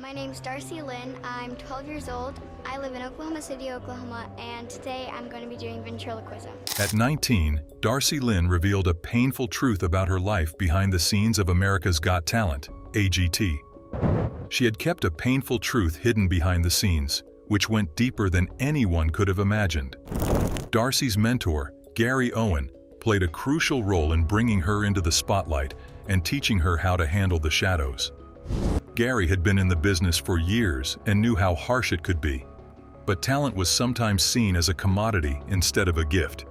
My name's Darci Lynne. I'm 12 years old. I live in Oklahoma City, Oklahoma, and today I'm going to be doing ventriloquism. At 19, Darci Lynne revealed a painful truth about her life behind the scenes of America's Got Talent, AGT. She had kept a painful truth hidden behind the scenes, which went deeper than anyone could have imagined. Darci's mentor, Gary Owen, played a crucial role in bringing her into the spotlight and teaching her how to handle the shadows. Gary had been in the business for years and knew how harsh it could be. But talent was sometimes seen as a commodity instead of a gift.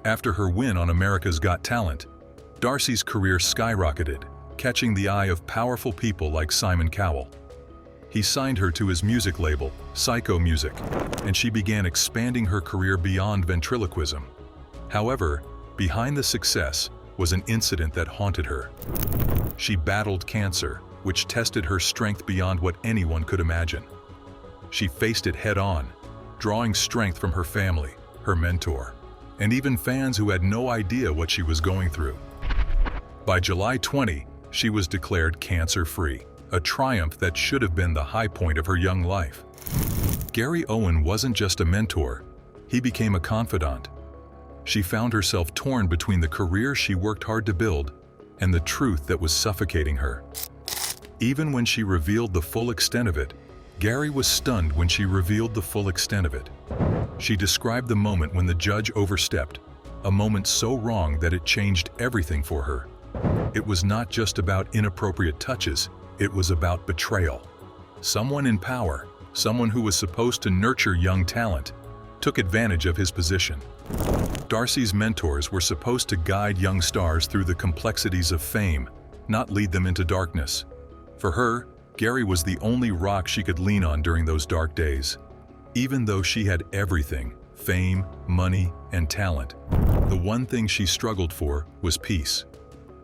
After her win on America's Got Talent, Darci's career skyrocketed, catching the eye of powerful people like Simon Cowell. He signed her to his music label, Psycho Music, and she began expanding her career beyond ventriloquism. However, behind the success was an incident that haunted her. She battled cancer, which tested her strength beyond what anyone could imagine. She faced it head-on, drawing strength from her family, her mentor, and even fans who had no idea what she was going through. By July 20, she was declared cancer-free, a triumph that should have been the high point of her young life. Gary Owen wasn't just a mentor, he became a confidant. She found herself torn between the career she worked hard to build and the truth that was suffocating her. Even when she revealed the full extent of it, Gary was stunned when she revealed the full extent of it. She described the moment when the judge overstepped, a moment so wrong that it changed everything for her. It was not just about inappropriate touches, it was about betrayal. Someone in power, someone who was supposed to nurture young talent, took advantage of his position. Darci's mentors were supposed to guide young stars through the complexities of fame, not lead them into darkness. For her, Gary was the only rock she could lean on during those dark days. Even though she had everything, fame, money, and talent, the one thing she struggled for was peace.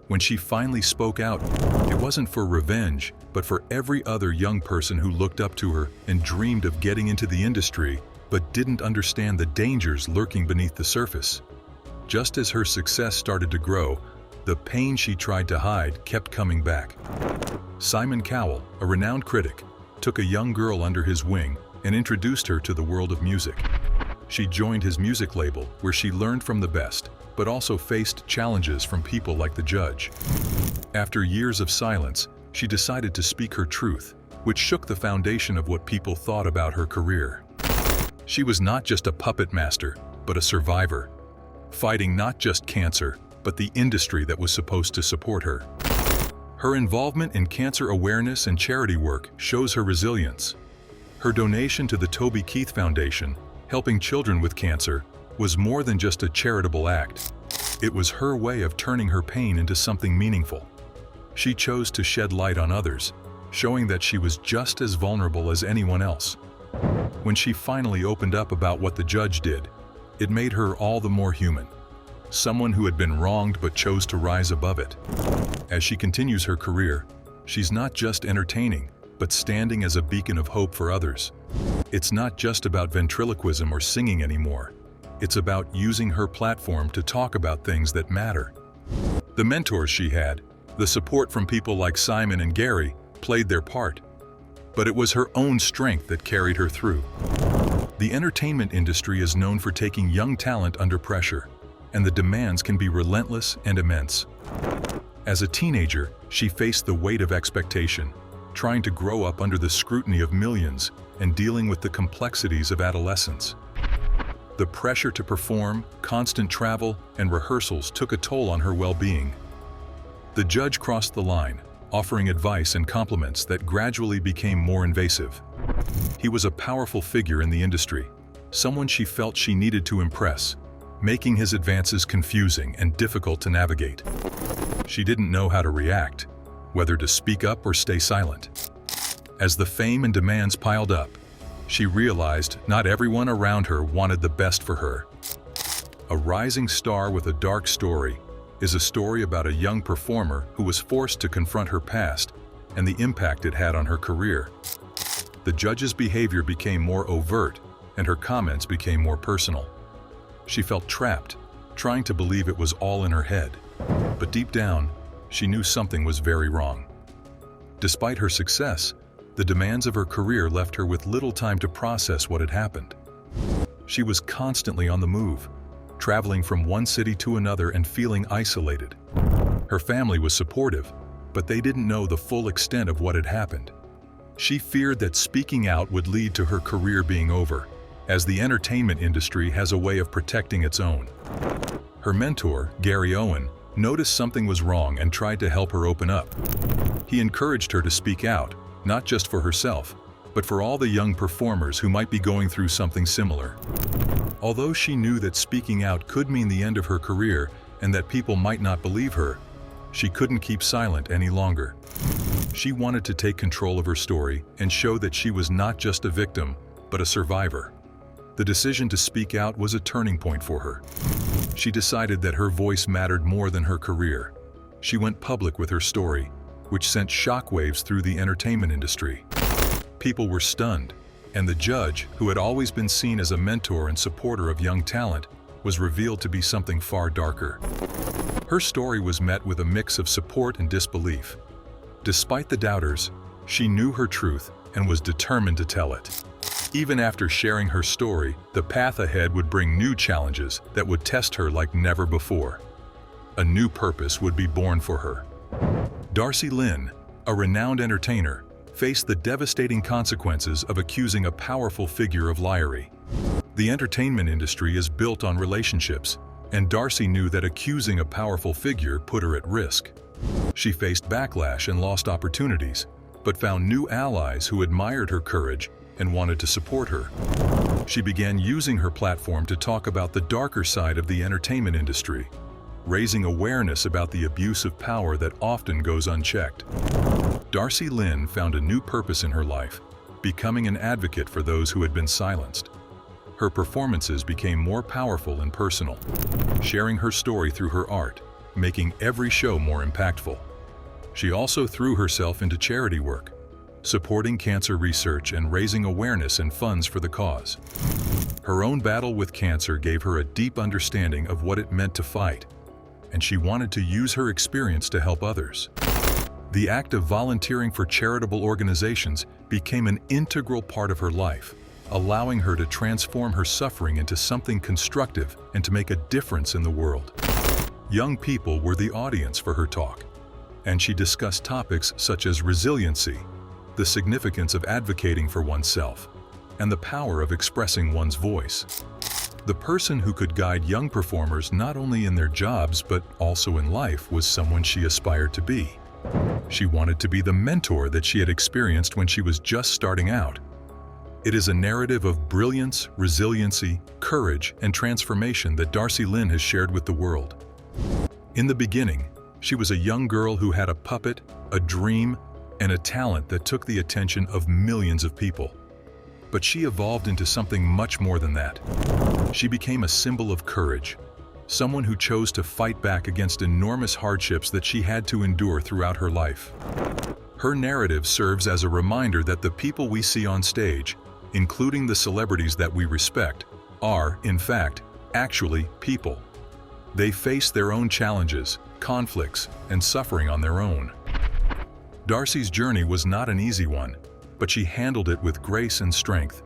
When she finally spoke out, it wasn't for revenge, but for every other young person who looked up to her and dreamed of getting into the industry, but didn't understand the dangers lurking beneath the surface. Just as her success started to grow, the pain she tried to hide kept coming back. Simon Cowell, a renowned critic, took a young girl under his wing and introduced her to the world of music. She joined his music label, where she learned from the best, but also faced challenges from people like the judge. After years of silence, she decided to speak her truth, which shook the foundation of what people thought about her career. She was not just a puppet master, but a survivor, fighting not just cancer, but the industry that was supposed to support her. Her involvement in cancer awareness and charity work shows her resilience. Her donation to the Toby Keith Foundation, helping children with cancer, was more than just a charitable act. It was her way of turning her pain into something meaningful. She chose to shed light on others, showing that she was just as vulnerable as anyone else. When she finally opened up about what the judge did, it made her all the more human. Someone who had been wronged but chose to rise above it. As she continues her career, she's not just entertaining, but standing as a beacon of hope for others. It's not just about ventriloquism or singing anymore. It's about using her platform to talk about things that matter. The mentors she had, the support from people like Simon and Gary, played their part. But it was her own strength that carried her through. The entertainment industry is known for taking young talent under pressure, and the demands can be relentless and immense. As a teenager, she faced the weight of expectation, trying to grow up under the scrutiny of millions and dealing with the complexities of adolescence. The pressure to perform, constant travel, and rehearsals took a toll on her well-being. The judge crossed the line, offering advice and compliments that gradually became more invasive. He was a powerful figure in the industry, someone she felt she needed to impress, making his advances confusing and difficult to navigate. She didn't know how to react, whether to speak up or stay silent. As the fame and demands piled up, she realized not everyone around her wanted the best for her. A rising star with a dark story is a story about a young performer who was forced to confront her past and the impact it had on her career. The judge's behavior became more overt, and her comments became more personal. She felt trapped, trying to believe it was all in her head. But deep down, she knew something was very wrong. Despite her success, The demands of her career left her with little time to process what had happened. She was constantly on the move, traveling from one city to another and feeling isolated. Her family was supportive, but they didn't know the full extent of what had happened. She feared that speaking out would lead to her career being over, as the entertainment industry has a way of protecting its own. Her mentor, Gary Owen, noticed something was wrong and tried to help her open up. He encouraged her to speak out, not just for herself, but for all the young performers who might be going through something similar. Although she knew that speaking out could mean the end of her career and that people might not believe her, she couldn't keep silent any longer. She wanted to take control of her story and show that she was not just a victim, but a survivor. The decision to speak out was a turning point for her. She decided that her voice mattered more than her career. She went public with her story, which sent shockwaves through the entertainment industry. People were stunned, and the judge, who had always been seen as a mentor and supporter of young talent, was revealed to be something far darker. Her story was met with a mix of support and disbelief. Despite the doubters, she knew her truth and was determined to tell it. Even after sharing her story, the path ahead would bring new challenges that would test her like never before. A new purpose would be born for her. Darci Lynne, a renowned entertainer, faced the devastating consequences of accusing a powerful figure of liarry. The entertainment industry is built on relationships, and Darcy knew that accusing a powerful figure put her at risk. She faced backlash and lost opportunities, but found new allies who admired her courage and wanted to support her. She began using her platform to talk about the darker side of the entertainment industry, raising awareness about the abuse of power that often goes unchecked. Darci Lynne found a new purpose in her life, becoming an advocate for those who had been silenced. Her performances became more powerful and personal, sharing her story through her art, making every show more impactful. She also threw herself into charity work, supporting cancer research and raising awareness and funds for the cause. Her own battle with cancer gave her a deep understanding of what it meant to fight, and she wanted to use her experience to help others. The act of volunteering for charitable organizations became an integral part of her life, allowing her to transform her suffering into something constructive and to make a difference in the world. Young people were the audience for her talk, and she discussed topics such as resiliency, the significance of advocating for oneself, and the power of expressing one's voice. The person who could guide young performers not only in their jobs but also in life was someone she aspired to be. She wanted to be the mentor that she had experienced when she was just starting out. It is a narrative of brilliance, resiliency, courage, and transformation that Darci Lynne has shared with the world. In the beginning, she was a young girl who had a puppet, a dream, and a talent that took the attention of millions of people. But she evolved into something much more than that. She became a symbol of courage, someone who chose to fight back against enormous hardships that she had to endure throughout her life. Her narrative serves as a reminder that the people we see on stage, including the celebrities that we respect, are, in fact, actually people. They face their own challenges, conflicts, and suffering on their own. Darcy's journey was not an easy one, but she handled it with grace and strength.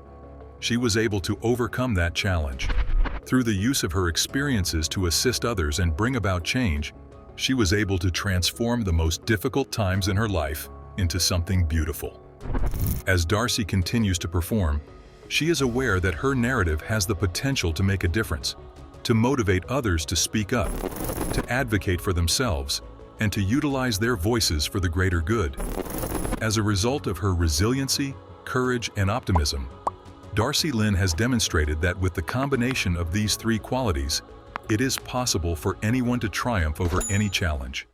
She was able to overcome that challenge. Through the use of her experiences to assist others and bring about change, she was able to transform the most difficult times in her life into something beautiful. As Darcy continues to perform, she is aware that her narrative has the potential to make a difference, to motivate others to speak up, to advocate for themselves, and to utilize their voices for the greater good. As a result of her resiliency, courage, and optimism, Darci Lynne has demonstrated that with the combination of these three qualities, it is possible for anyone to triumph over any challenge.